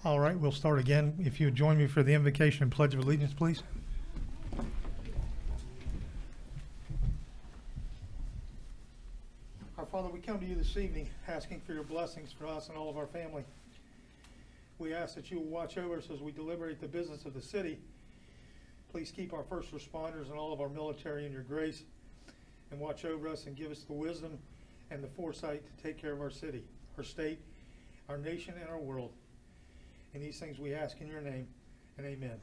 All right, we'll start again. If you would join me for the invocation and pledge of allegiance, please. Our Father, we come to you this evening asking for your blessings for us and all of our family. We ask that you will watch over us as we deliberate the business of the city. Please keep our first responders and all of our military in your grace, and watch over us and give us the wisdom and the foresight to take care of our city, our state, our nation, and our world. And these things we ask in your name, and amen.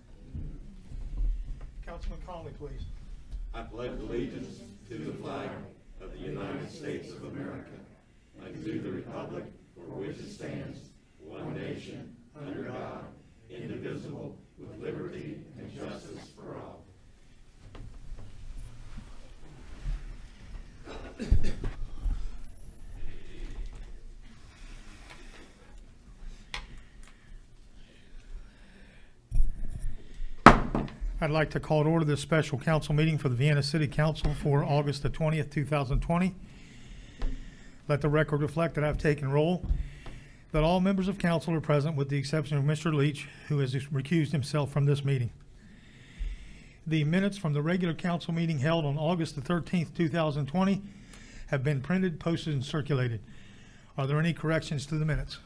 Councilman Conley, please. I pledge allegiance to the flag of the United States of America, and to the republic for which it stands, one nation, under God, indivisible, with liberty and justice for all. I'd like to call to order this special council meeting for the Vienna City Council for August the 20th, 2020. Let the record reflect that I've taken roll, that all members of council are present with the exception of Mr. Leach, who has recused himself from this meeting. The minutes from the regular council meeting held on August the 13th, 2020 have been printed, posted, and circulated. Are there any corrections to the minutes?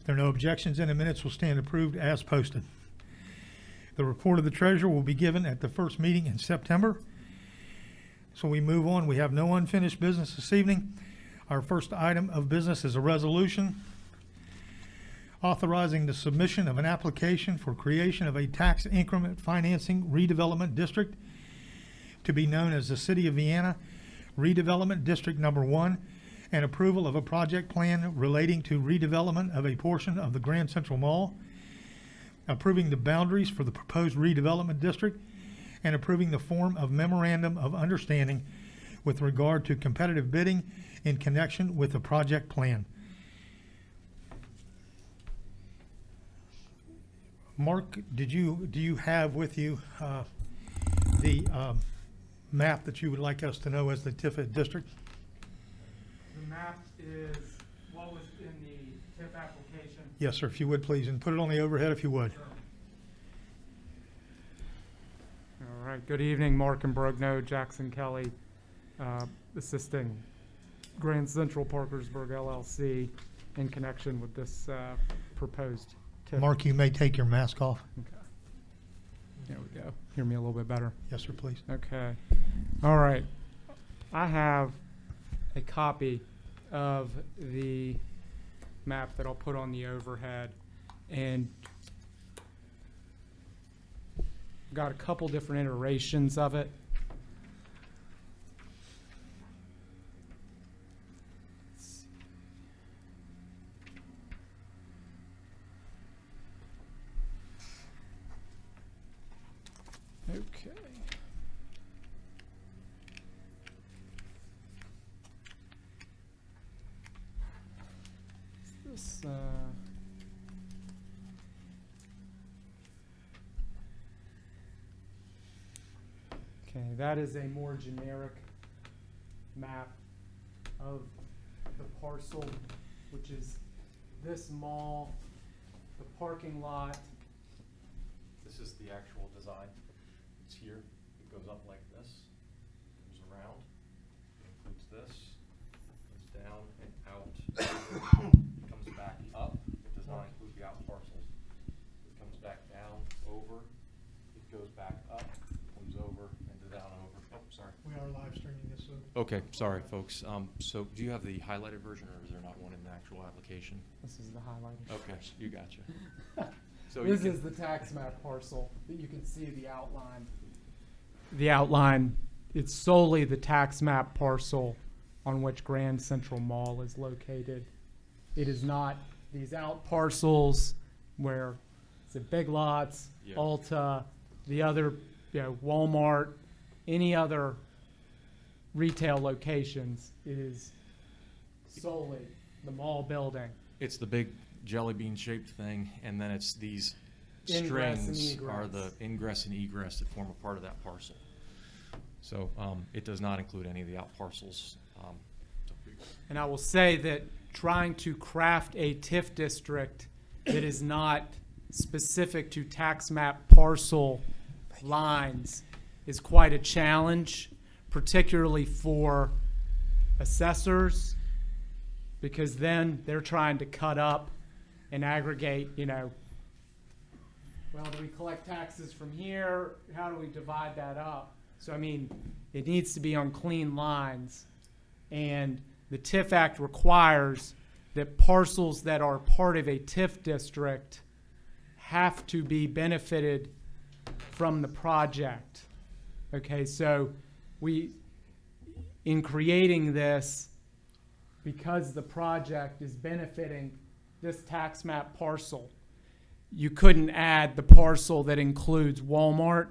If there are no objections, then the minutes will stand approved as posted. The report of the treasurer will be given at the first meeting in September. So we move on. We have no unfinished business this evening. Our first item of business is a resolution authorizing the submission of an application for creation of a tax increment financing redevelopment district to be known as the City of Vienna Redevelopment District Number 1, and approval of a project plan relating to redevelopment of a portion of the Grand Central Mall, approving the boundaries for the proposed redevelopment district, and approving the form of memorandum of understanding with regard to competitive bidding in connection with the project plan. Mark, do you have with you the map that you would like us to know as the TIF district? The map is what was in the TIF application. Yes, sir, if you would please, and put it on the overhead if you would. Sure. All right, good evening, Mark and Brogno, Jackson Kelly, assisting Grand Central Parkersburg LLC in connection with this proposed TIF. Mark, you may take your mask off. Okay. There we go. Hear me a little bit better. Yes, sir, please. Okay. All right. I have a copy of the map that I'll put on the overhead, and got a couple different iterations of it. Okay. This, okay, that is a more generic map of the parcel, which is this mall, the parking lot. This is the actual design. It's here. It goes up like this, comes around, includes this, goes down and out, comes back up. It does not include the out parcels. It comes back down, over, it goes back up, comes over, and down and over. Oh, sorry. We are live streaming this. Okay, sorry, folks. So do you have the highlighted version, or is there not one in the actual application? This is the highlighted. Okay, you gotcha. So This is the tax map parcel that you can see the outline. The outline, it's solely the tax map parcel on which Grand Central Mall is located. It is not these out parcels where it's Big Lots, Yeah. Ulta, the other, Walmart, any other retail locations. It is solely the mall building. It's the big jelly bean shaped thing, and then it's these Ingress and strings are egress. the ingress and egress that form a part of that parcel. So it does not include any of the out parcels. And I will say that trying to craft a TIF district that is not specific to tax map parcel lines is quite a challenge, particularly for assessors, because then they're trying to cut up and aggregate, well, do we collect taxes from here? How do we divide that up? So, I mean, it needs to be on clean lines. And the TIF Act requires that parcels that are part of a TIF district have to be benefited from the project. Okay, so in creating this, because the project is benefiting this tax map parcel, you couldn't add the parcel that includes Walmart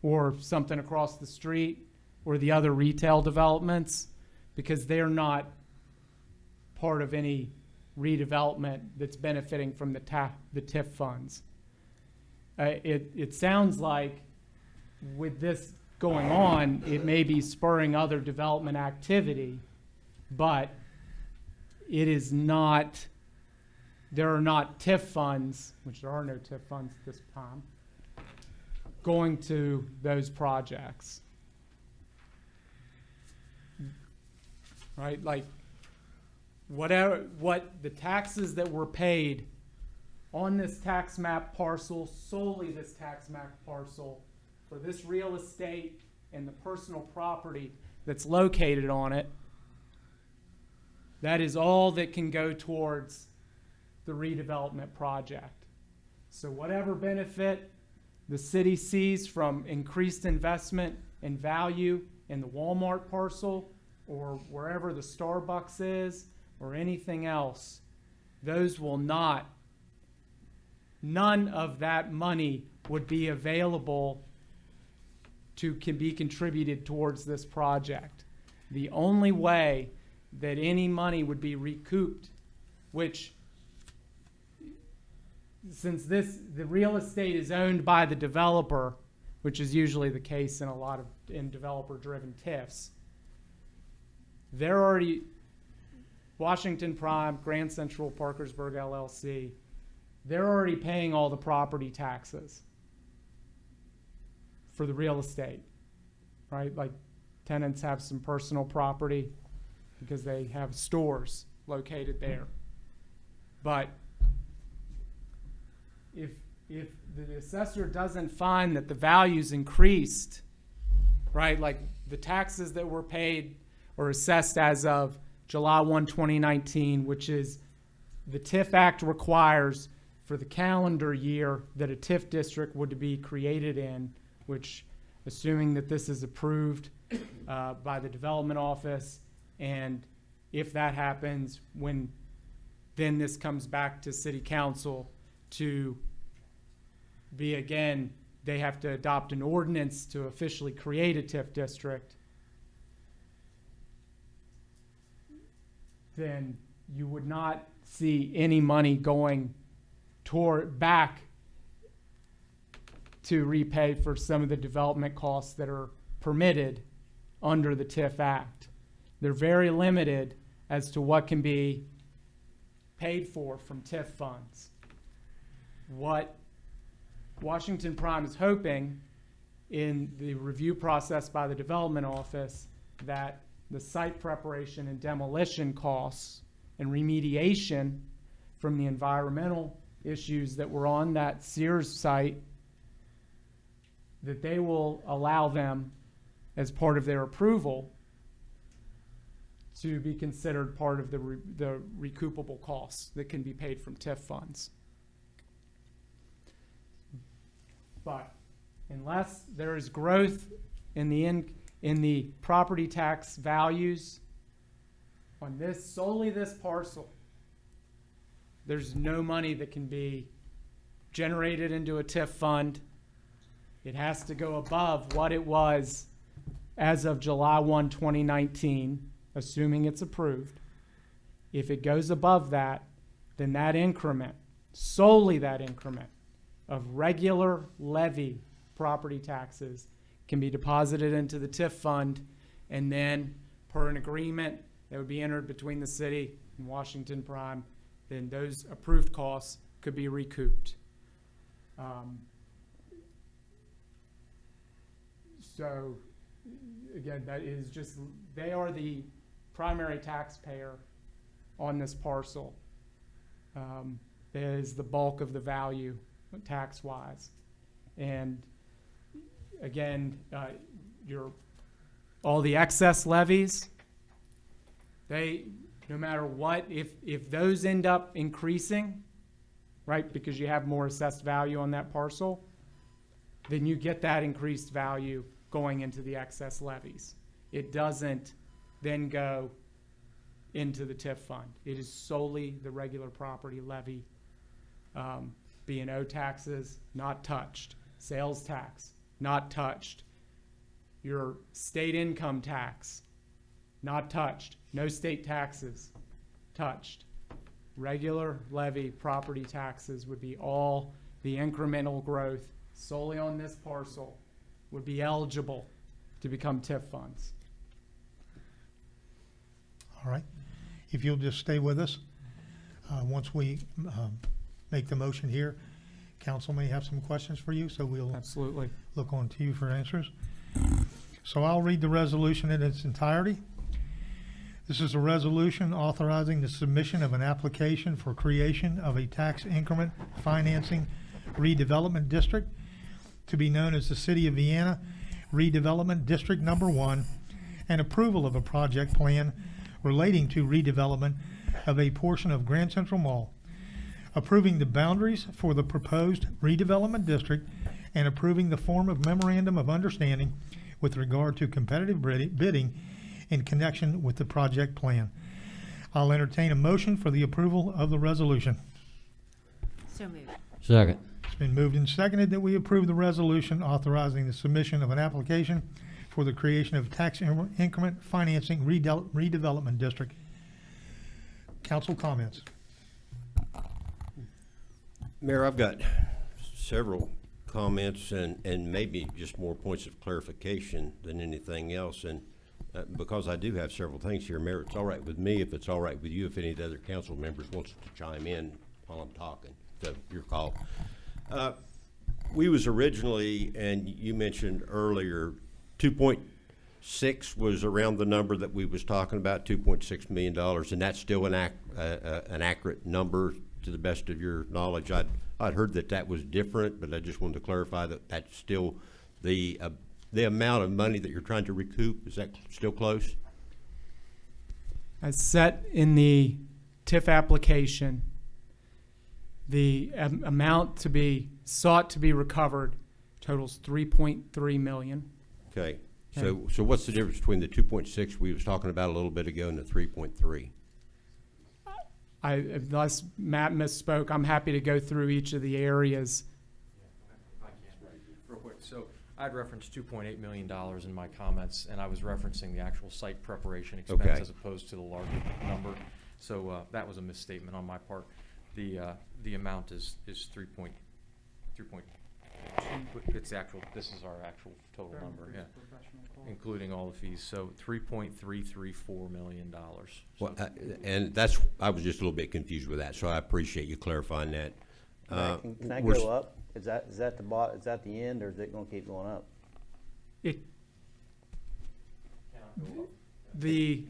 or something across the street or the other retail developments, because they're not part of any redevelopment that's benefiting from the TIF funds. It sounds like with this going on, it may be spurring other development activity, but it is not, there are not TIF funds, which there are no TIF funds at this time, going to those projects. Right, like what the taxes that were paid on this tax map parcel, solely this tax map parcel, for this real estate and the personal property that's located on it, that is all that can go towards the redevelopment project. So whatever benefit the city sees from increased investment and value in the Walmart parcel, or wherever the Starbucks is, or anything else, those will not, none of that money would be available can be contributed towards this project. The only way that any money would be recouped, which, since the real estate is owned by the developer, which is usually the case in developer-driven TIFs, they're already, Washington Prime, Grand Central Parkersburg LLC, they're already paying all the property taxes for the real estate, right? Like tenants have some personal property because they have stores located there. But if the assessor doesn't find that the value's increased, right? Like the taxes that were paid or assessed as of July 1, 2019, which is the TIF Act requires for the calendar year that a TIF district would be created in, which, assuming that this is approved by the development office, and if that happens, then this comes back to city council to be, again, they have to adopt an ordinance to officially create a TIF district. Then you would not see any money going back to repay for some of the development costs that are permitted under the TIF Act. They're very limited as to what can be paid for from TIF funds. What Washington Prime is hoping in the review process by the development office, that the site preparation and demolition costs and remediation from the environmental issues that were on that Sears site, that they will allow them, as part of their approval, to be considered part of the recoupable costs that can be paid from TIF funds. But unless there is growth in the property tax values on solely this parcel, there's no money that can be generated into a TIF fund. It has to go above what it was as of July 1, 2019, assuming it's approved. If it goes above that, then that increment, solely that increment of regular levy property taxes, can be deposited into the TIF fund, and then per an agreement that would be entered between the city and Washington Prime, then those approved costs could be recouped. So, again, that is just, they are the primary taxpayer on this parcel. That is the bulk of the value tax-wise. And again, all the excess levies, no matter what, if those end up increasing, right, because you have more assessed value on that parcel, then you get that increased value going into the excess levies. It doesn't then go into the TIF fund. It is solely the regular property levy. B&O taxes, not touched. Sales tax, not touched. Your state income tax, not touched. No state taxes, touched. Regular levy property taxes would be all the incremental growth solely on this parcel would be eligible to become TIF funds. All right. If you'll just stay with us, once we make the motion here, council may have some questions for you, so we'll Absolutely. look on to you for answers. So I'll read the resolution in its entirety. This is a resolution authorizing the submission of an application for creation of a tax increment financing redevelopment district to be known as the City of Vienna Redevelopment District Number 1, and approval of a project plan relating to redevelopment of a portion of Grand Central Mall, approving the boundaries for the proposed redevelopment district, and approving the form of memorandum of understanding with regard to competitive bidding in connection with the project plan. I'll entertain a motion for the approval of the resolution. So moved. Second. It's been moved and seconded that we approve the resolution authorizing the submission of an application for the creation of tax increment financing redevelopment district. Council comments. Mayor, I've got several comments and maybe just more points of clarification than anything else. And because I do have several things here, Mayor, it's all right with me. If it's all right with you, if any of the other council members wants to chime in while I'm talking, so your call. We was originally, and you mentioned earlier, 2.6 was around the number that we was talking about, $2.6 million, and that's still an accurate number to the best of your knowledge. I'd heard that was different, but I just wanted to clarify that that's still the amount of money that you're trying to recoup. Is that still close? As set in the TIF application, the amount to be sought to be recovered totals $3.3 million. Okay. So what's the difference between the 2.6 we was talking about a little bit ago and the 3.3? Unless Matt misspoke, I'm happy to go through each of the areas. I can, real quick. So I'd referenced $2.8 million in my comments, and I was referencing the actual site preparation expense Okay. as opposed to the larger number. So that was a misstatement on my part. The amount is 3.2. It's actual. This is our actual total number, yeah, including all the fees. So $3.334 million. Well, and I was just a little bit confused with that, so I appreciate you clarifying that. Can I we're go up? Is that the end, or is it gonna keep going up? The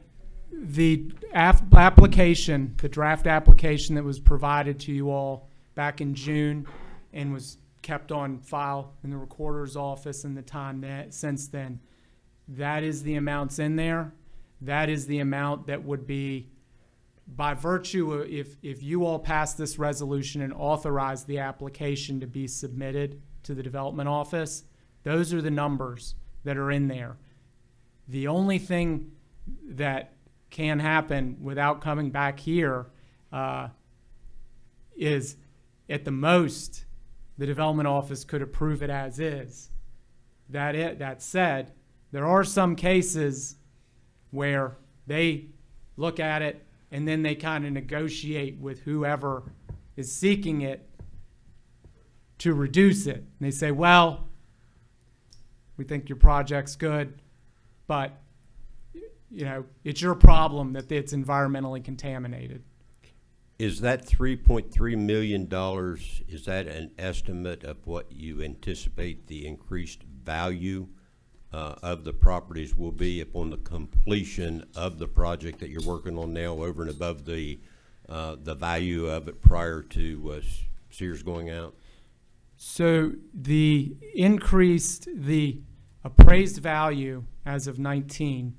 application, the draft application that was provided to you all back in June and was kept on file in the recorder's office in the time since then, that is the amounts in there. That is the amount that would be, by virtue of, if you all pass this resolution and authorize the application to be submitted to the development office, those are the numbers that are in there. The only thing that can happen without coming back here is, at the most, the development office could approve it as is. That said, there are some cases where they look at it and then they kind of negotiate with whoever is seeking it to reduce it. And they say, well, we think your project's good, but it's your problem that it's environmentally contaminated. Is that $3.3 million, is that an estimate of what you anticipate the increased value of the properties will be upon the completion of the project that you're working on now, over and above the value of it prior to Sears going out? So the appraised value as of 19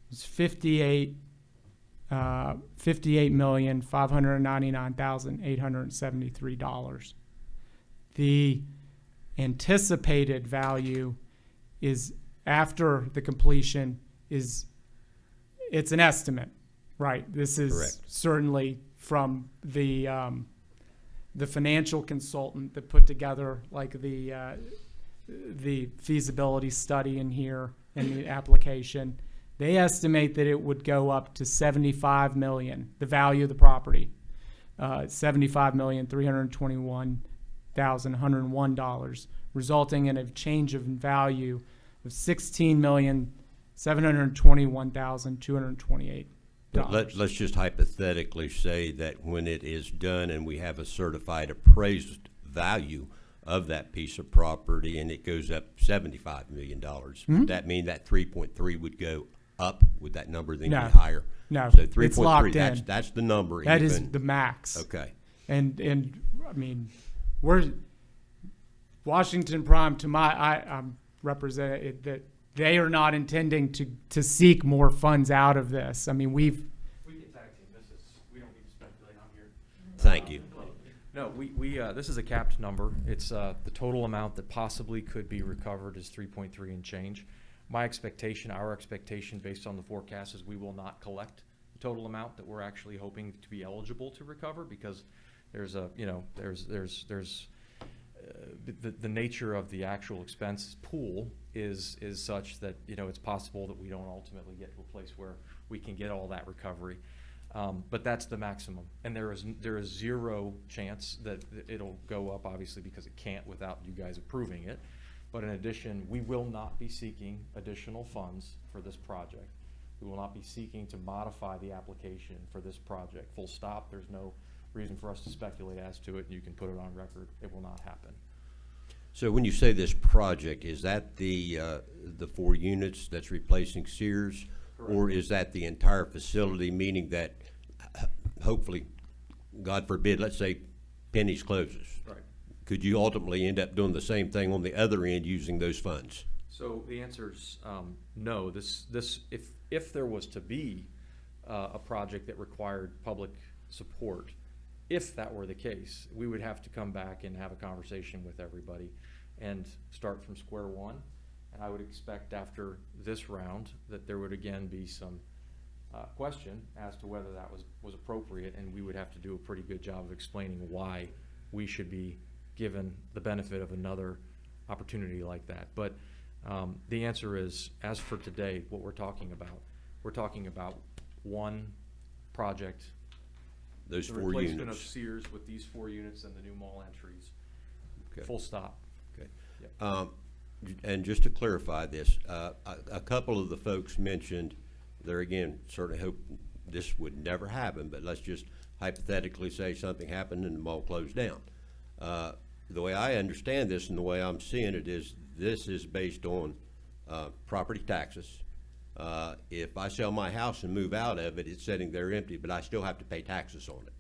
was $58,599,873. The anticipated value is, after the completion, it's an estimate, right? This is Correct. certainly from the financial consultant that put together like the feasibility study in here and the application. They estimate that it would go up to $75 million, the value of the property, $75,321,101, resulting in a change of value of $16,721,228. Let's just hypothetically say that when it is done and we have a certified appraised value of that piece of property and it goes up $75 million, would that mean that 3.3 would go up? Would that number then No. be higher? No, So it's 3.3, locked in. that's the number. That is even. the max. Okay. And I mean, we're Washington Prime. I'm representing that they are not intending to seek more funds out of this. I mean, We can tag team. We don't need to speculate. I'm here. Thank you. No, this is a capped number. It's the total amount that possibly could be recovered is 3.3 and change. My expectation, our expectation, based on the forecast, is we will not collect the total amount that we're actually hoping to be eligible to recover, because there's the nature of the actual expense pool is such that it's possible that we don't ultimately get to a place where we can get all that recovery. But that's the maximum, and there is zero chance that it'll go up, obviously, because it can't without you guys approving it. But in addition, we will not be seeking additional funds for this project. We will not be seeking to modify the application for this project. Full stop. There's no reason for us to speculate as to it. You can put it on record. It will not happen. So when you say this project, is that the 4 units that's replacing Sears? Correct. Or is that the entire facility, meaning that hopefully, God forbid, let's say Penny's closes? Right. Could you ultimately end up doing the same thing on the other end using those funds? So the answer is no. If there was to be a project that required public support, if that were the case, we would have to come back and have a conversation with everybody and start from square one. And I would expect after this round that there would again be some question as to whether that was appropriate, and we would have to do a pretty good job of explaining why we should be given the benefit of another opportunity like that. But the answer is, as for today, what we're talking about one project, Those the 4 replacement of units? Sears with these 4 units and the new mall entries. Okay. Full stop. Okay. Yep. And just to clarify this, a couple of the folks mentioned, there again, certainly hope this would never happen, but let's just hypothetically say something happened and the mall closed down. The way I understand this and the way I'm seeing it is this is based on property taxes. If I sell my house and move out of it, it's sitting there empty, but I still have to pay taxes on it.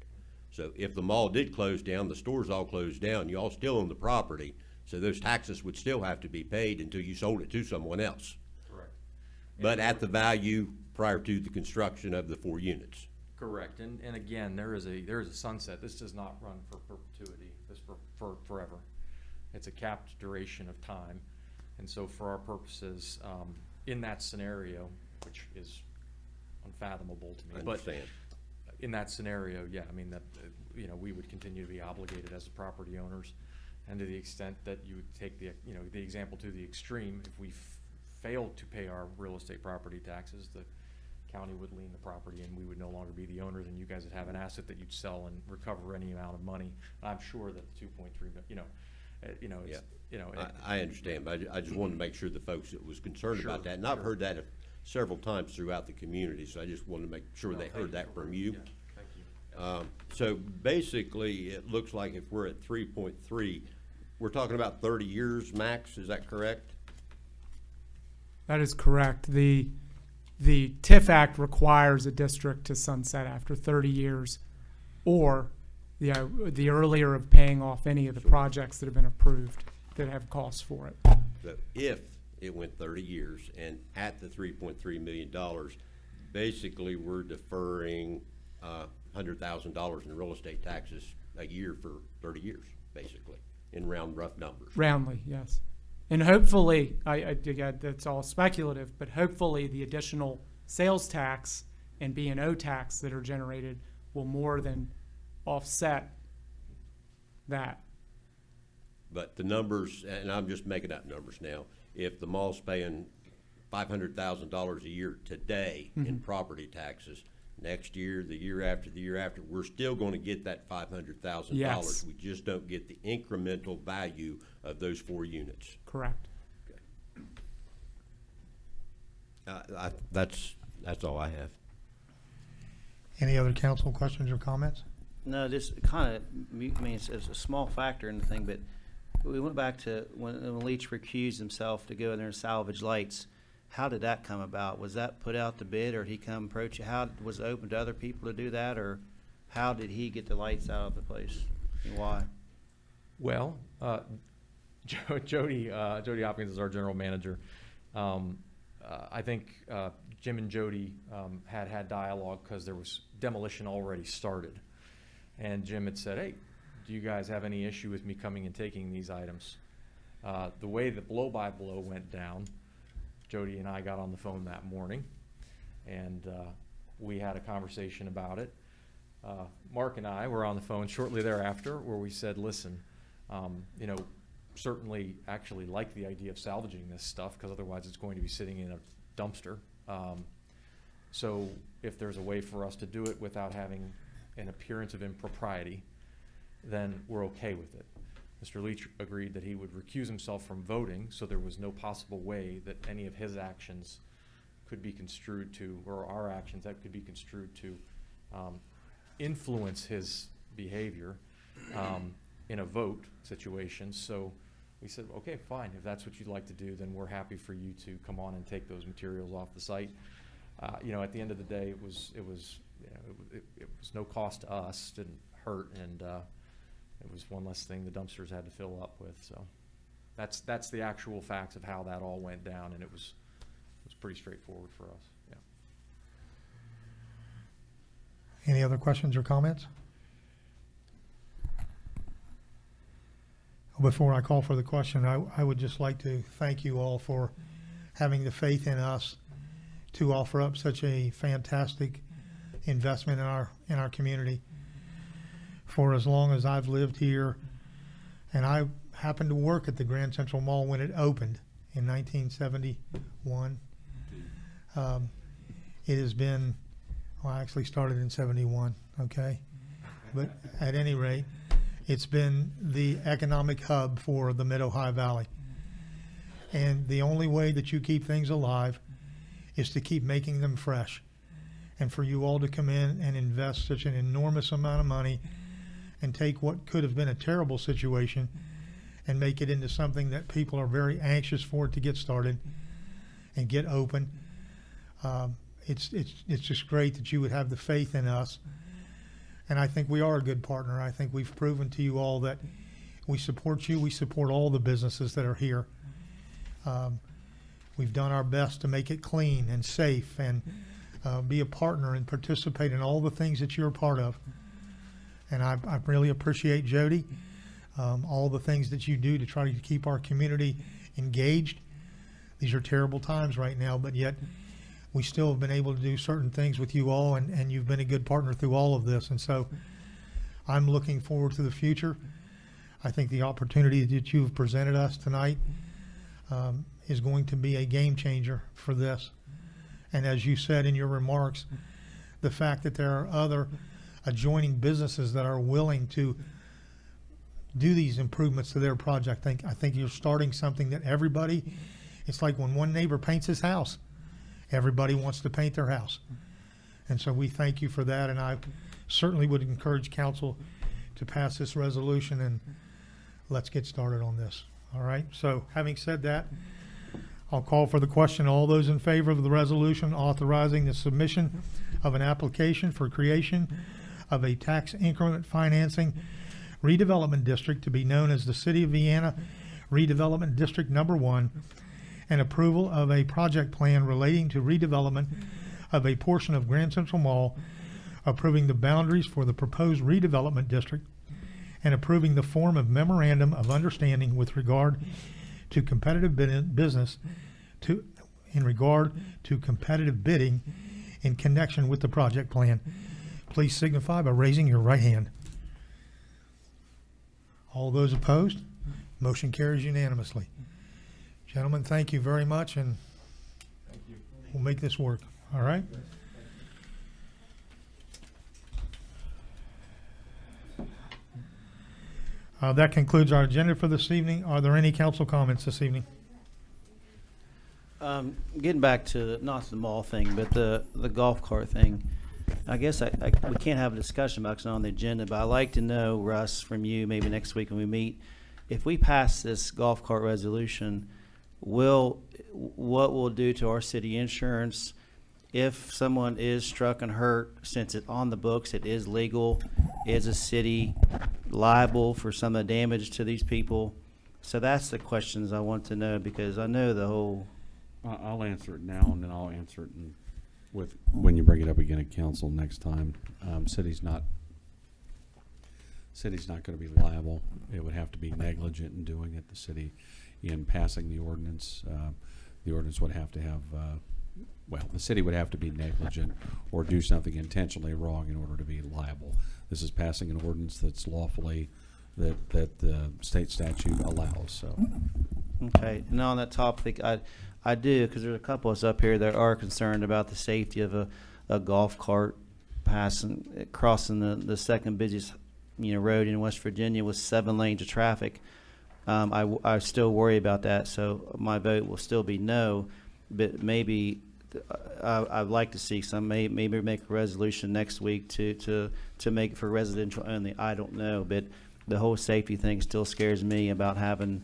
So if the mall did close down, the stores all closed down, you all still own the property, so those taxes would still have to be paid until you sold it to someone else. Correct. But at the value prior to the construction of the 4 units. Correct, and again, there is a sunset. This does not run for perpetuity. This for forever. It's a capped duration of time, and so for our purposes, in that scenario, which is unfathomable to me, I but understand. in that scenario, yeah, I mean that we would continue to be obligated as the property owners, and to the extent that you would take the example to the extreme, if we failed to pay our real estate property taxes, the county would lien the property and we would no longer be the owners, and you guys would have an asset that you'd sell and recover any amount of money. I'm sure that the 2.3 million, I understand, but I just wanted to make sure the folks that was concerned Sure, about that, and I've sure. heard that several times throughout the community, so I just wanted to make sure No, they thank heard you that for- from you. yeah, thank you. So basically, it looks like if we're at 3.3, we're talking about 30 years max, is that correct? That is correct. The TIF Act requires a district to sunset after 30 years, or the earlier of paying off any of the projects that have been approved that have costs for it. So if it went 30 years and at the $3.3 million, basically we're deferring $100,000 in real estate taxes a year for 30 years, basically, in rough numbers. Roundly, yes. And hopefully, again, that's all speculative, but hopefully the additional sales tax and B&O tax that are generated will more than offset that. But the numbers, and I'm just making up numbers now, if the mall's paying $500,000 a year today in property taxes, next year, the year after, we're still going to get that $500,000. Yes. We just don't get the incremental value of those 4 units. Correct. That's all I have. Any other council questions or comments? No, this kind of, I mean, it's a small factor in the thing, but we went back to when Leach recused himself to go in there and salvage lights. How did that come about? Was that put out to bid, or did he come approach you? How was it open to other people to do that, or how did he get the lights out of the place, and why? Well, Jody Hopkins is our general manager. I think Jim and Jody had dialogue because there was demolition already started. And Jim had said, hey, do you guys have any issue with me coming and taking these items? The way the blow-by-blow went down, Jody and I got on the phone that morning, and we had a conversation about it. Mark and I were on the phone shortly thereafter where we said, listen, certainly actually like the idea of salvaging this stuff because otherwise it's going to be sitting in a dumpster. So if there's a way for us to do it without having an appearance of impropriety, then we're okay with it. Mr. Leach agreed that he would recuse himself from voting, so there was no possible way that any of his actions could be construed to, or our actions that could be construed to influence his behavior in a vote situation. So we said, okay, fine, if that's what you'd like to do, then we're happy for you to come on and take those materials off the site. At the end of the day, it was no cost to us, didn't hurt, and it was one less thing the dumpsters had to fill up with. So that's the actual facts of how that all went down, and it was pretty straightforward for us. Yeah. Any other questions or comments? Before I call for the question, I would just like to thank you all for having the faith in us to offer up such a fantastic investment in our community. For as long as I've lived here, and I happened to work at the Grand Central Mall when it opened in 1971. It has been, well, I actually started in 71, okay? But at any rate, it's been the economic hub for the Mid-Ohio Valley. And the only way that you keep things alive is to keep making them fresh. And for you all to come in and invest such an enormous amount of money and take what could have been a terrible situation and make it into something that people are very anxious for it to get started and get open. It's just great that you would have the faith in us. And I think we are a good partner. I think we've proven to you all that we support you. We support all the businesses that are here. We've done our best to make it clean and safe and be a partner and participate in all the things that you're a part of. And I really appreciate, Jody, all the things that you do to try to keep our community engaged. These are terrible times right now, but yet we still have been able to do certain things with you all, and you've been a good partner through all of this. And so I'm looking forward to the future. I think the opportunity that you've presented us tonight is going to be a game changer for this. And as you said in your remarks, the fact that there are other adjoining businesses that are willing to do these improvements to their project, I think you're starting something that everybody, it's like when one neighbor paints his house, everybody wants to paint their house. And so we thank you for that, and I certainly would encourage council to pass this resolution, and let's get started on this. All right, so having said that, I'll call for the question. All those in favor of the resolution authorizing the submission of an application for creation of a tax increment financing redevelopment district to be known as the City of Vienna Redevelopment District Number 1, and approval of a project plan relating to redevelopment of a portion of Grand Central Mall, approving the boundaries for the proposed redevelopment district, and approving the form of memorandum of understanding with regard to competitive business in regard to competitive bidding in connection with the project plan. Please signify by raising your right hand. All those opposed? Motion carries unanimously. Gentlemen, thank you very much, and we'll make this work. All right? That concludes our agenda for this evening. Are there any council comments this evening? Getting back to not the mall thing, but the golf cart thing. I guess we can't have a discussion about it 'cause it's not on the agenda, but I'd like to know, Russ, from you, maybe next week when we meet, if we pass this golf cart resolution, what will it do to our city insurance? If someone is struck and hurt, since it's on the books, it is legal, is a city liable for some of the damage to these people? So that's the questions I want to know, because I know the whole. I'll answer it now, and then I'll answer it when you bring it up again at council next time. City's not going to be liable. It would have to be negligent in doing it. The city, in passing the ordinance would have to have. The city would have to be negligent or do something intentionally wrong in order to be liable. This is passing an ordinance that's lawfully that the state statute allows. So. Okay, and on that topic, I do, because there's a couple of us up here that are concerned about the safety of a golf cart crossing the second busiest road in West Virginia with 7 lanes of traffic. I still worry about that, so my vote will still be no. But maybe I'd like to see maybe make a resolution next week to make it for residential only. I don't know, but the whole safety thing still scares me about having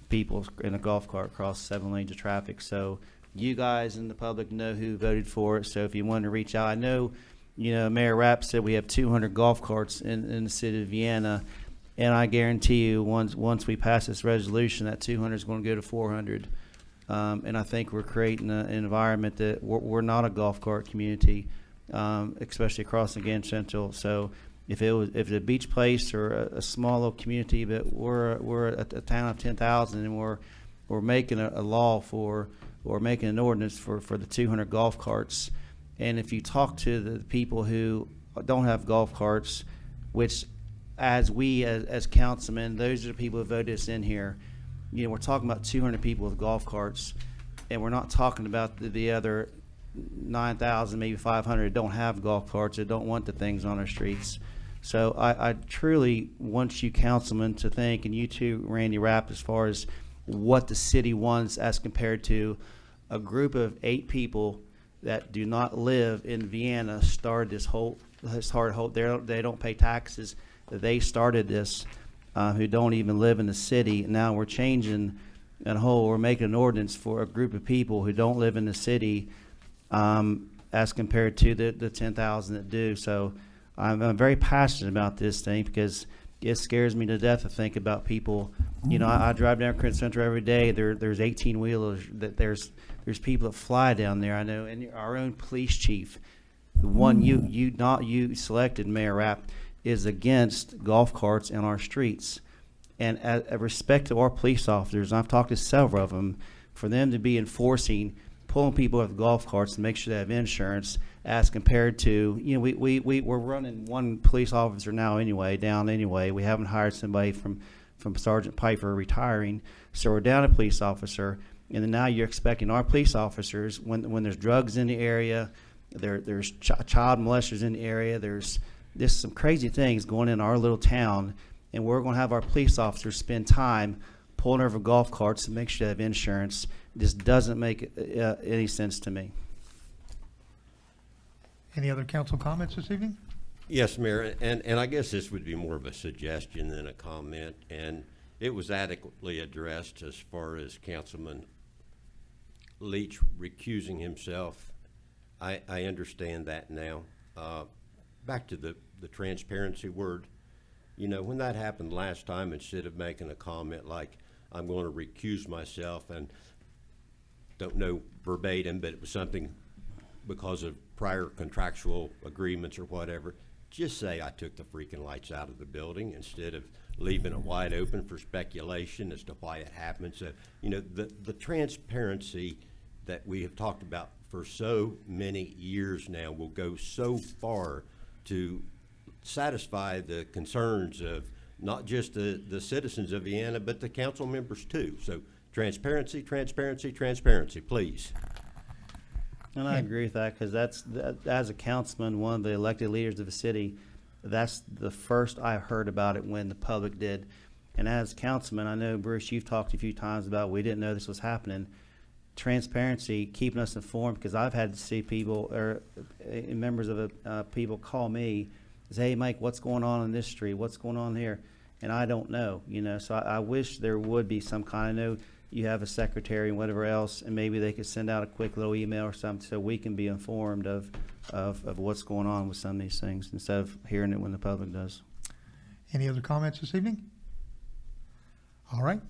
people in a golf cart cross 7 lanes of traffic. So you guys in the public know who voted for it. So if you want to reach out, I know, Mayor Rapp said we have 200 golf carts in the city of Vienna, and I guarantee you once we pass this resolution, that 200 is going to go to 400. And I think we're creating an environment that we're not a golf cart community, especially across the Grand Central. So if it's a beach place or a small little community, but we're a town of 10,000, and we're making a law or making an ordinance for the 200 golf carts. And if you talk to the people who don't have golf carts, which as councilmen, those are the people who voted us in here. We're talking about 200 people with golf carts, and we're not talking about the other 9,000, maybe 500 that don't have golf carts, that don't want the things on our streets. So I truly want you councilmen to think, and you too, Randy Rapp, as far as what the city wants as compared to a group of 8 people that do not live in Vienna started this whole they don't pay taxes. They started this. Who don't even live in the city. Now we're changing we're making an ordinance for a group of people who don't live in the city, as compared to the 10,000 that do. So I'm very passionate about this thing, because it scares me to death to think about people. I drive down Grand Central every day. There's 18-wheelers. There's people that fly down there. I know, and our own police chief, the one you selected, Mayor Rapp, is against golf carts in our streets. And a respect to our police officers, and I've talked to several of them, for them to be enforcing, pulling people with golf carts to make sure they have insurance, as compared to, we're running one police officer now anyway. We haven't hired somebody from Sergeant Piper retiring, so we're down a police officer. And then now you're expecting our police officers, when there's drugs in the area, there's child molesters in the area, there's some crazy things going in our little town, and we're going to have our police officers spend time pulling over golf carts to make sure they have insurance. This doesn't make any sense to me. Any other council comments this evening? Yes, Mayor, and I guess this would be more of a suggestion than a comment, and it was adequately addressed as far as Councilman Leach recusing himself. I understand that now. Back to the transparency word. You know, when that happened last time, instead of making a comment like, I'm going to recuse myself, and don't know verbatim, but it was something because of prior contractual agreements or whatever, just say I took the freaking lights out of the building instead of leaving it wide open for speculation as to why it happened. So, you know, the transparency that we have talked about for so many years now will go so far to satisfy the concerns of not just the citizens of Vienna, but the council members too. So transparency, transparency, transparency, please. And I agree with that, because as a councilman, one of the elected leaders of the city, that's the first I heard about it when the public did. And as councilman, I know, Bruce, you've talked a few times about we didn't know this was happening. Transparency, keeping us informed, because I've had to see people or members of people call me, say, hey, Mike, what's going on in this street? What's going on here? And I don't know, you know, so I wish there would be some kind. I know you have a secretary and whatever else, and maybe they could send out a quick little email or something so we can be informed of what's going on with some of these things instead of hearing it when the public does. Any other comments this evening? All right.